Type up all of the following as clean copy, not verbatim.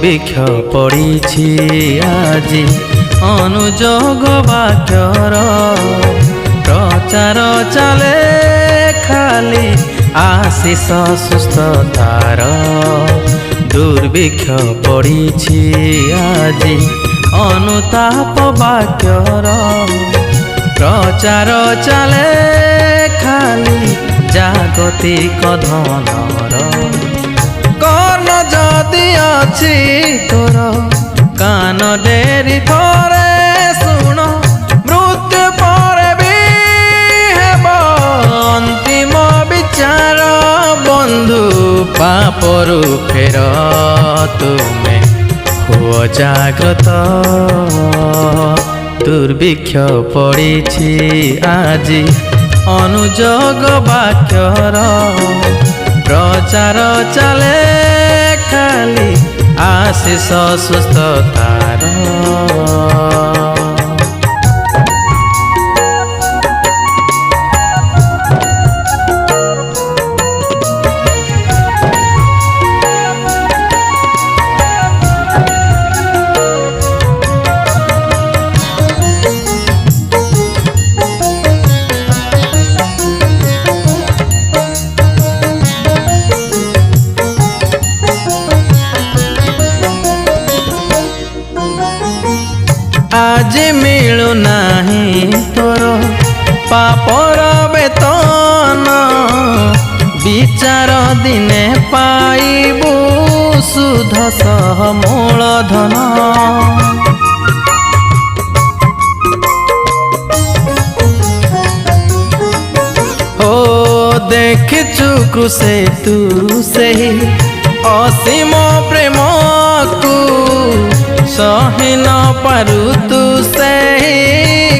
দুর্ভিক্ষ পড়িছি আজি অনুযোগ বাক্যর প্রচার চালে খালি আশিষ সুস্থতার দুর্ভিক্ষ পড়িছি আজি অনুতাপ বাক্যর প্রচার চালে খালি জাগতিক ধনর কর্ণ যদি ଅଛି তোর কান ডেরি থরে শুণ মৃত্যু পরে বি হেব অন্তিম বিচার বন্ধু পাপরু ফের তুমে হুଅ জাগ্রত দুর্ভিক্ষ পড়িছি আজি অনুযোগ বাক্যর প্রচার চালে খালি আশিষ সুস্থতার আজি মিলু নাহি তোর পাপর বেতন বিচার দিনে পাইবু সুধ সহ মূলধন ও দেখিছু ক্রুশে তু সেই অসীম প্রেমকু সহি ন পারু তু সেই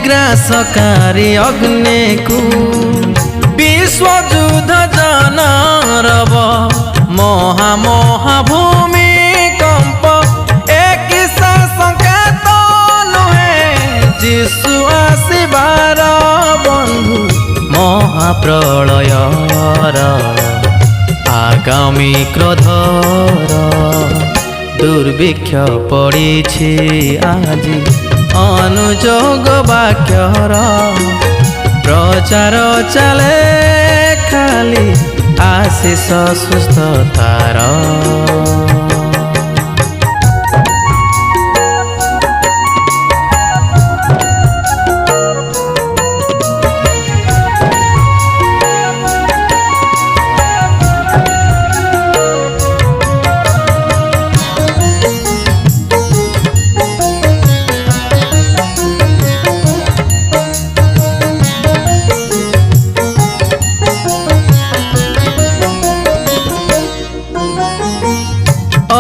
গ্রাসকারী অগ্নিকু বিশ্বযুদ্ধ জনরব মহা মহাভূমি কম্প একিসা সংকেত নুহে যিশু আসিবার বন্ধু মহাপ্রলয়র আগামী ক্রোধর দুর্ভিক্ষ পড়িছি আজি অনুযোগ বাক্যর প্রচার চালে খালি আশিষ সুস্থতার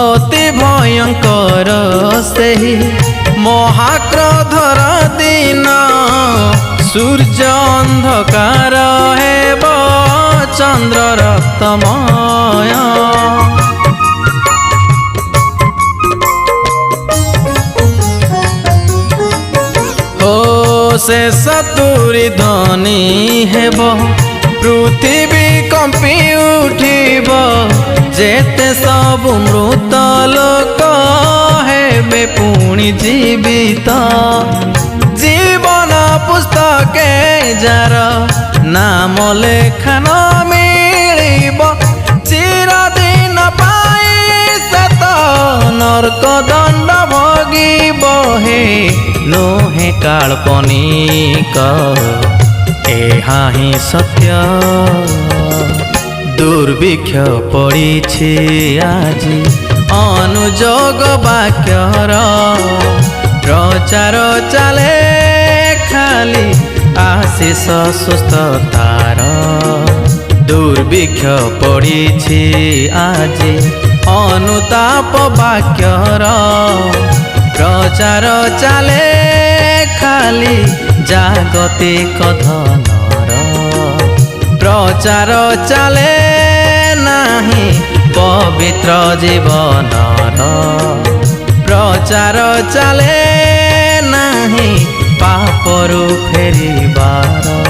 অতি ভয়ঙ্কর সেই মহাক্রোধর দিন সূর্য অন্ধকার হেব চন্দ্র রক্তময় ও শেষ তুরি ধ্বনি হেব পৃথিবী কম্পি উঠিব যেতে সবু মৃত লোক হেবে পুଣି জীবিত জীবন পুস্তকে যার নাম লেখা ন মিলিব চিরদিন পাই সে তো নরক দণ্ড ভোগিব হে নোহে কাল্পনিক ଏହା ହିଁ ସତ୍ୟ ଦୁର୍ଭିକ୍ଷ ପଡ଼ିଛି ଆଜି ଅନୁଯୋଗ ବାକ୍ୟର ପ୍ରଚାର ଚାଲେ ଖାଲି ଆଶିଷ ସୁସ୍ଥତାର ଦୁର୍ଭିକ୍ଷ ପଡ଼ିଛି ଆଜି ଅନୁତାପ ବାକ୍ୟର ପ୍ରଚାର ଚାଲେ ଖାଲି ଜାଗତିକ ଧନର ପ୍ରଚାର ଚାଲେ ନାହିଁ ପବିତ୍ର ଜୀବନର ପ୍ରଚାର ଚାଲେ ନାହିଁ ପାପରୁ ଫେରିବାର।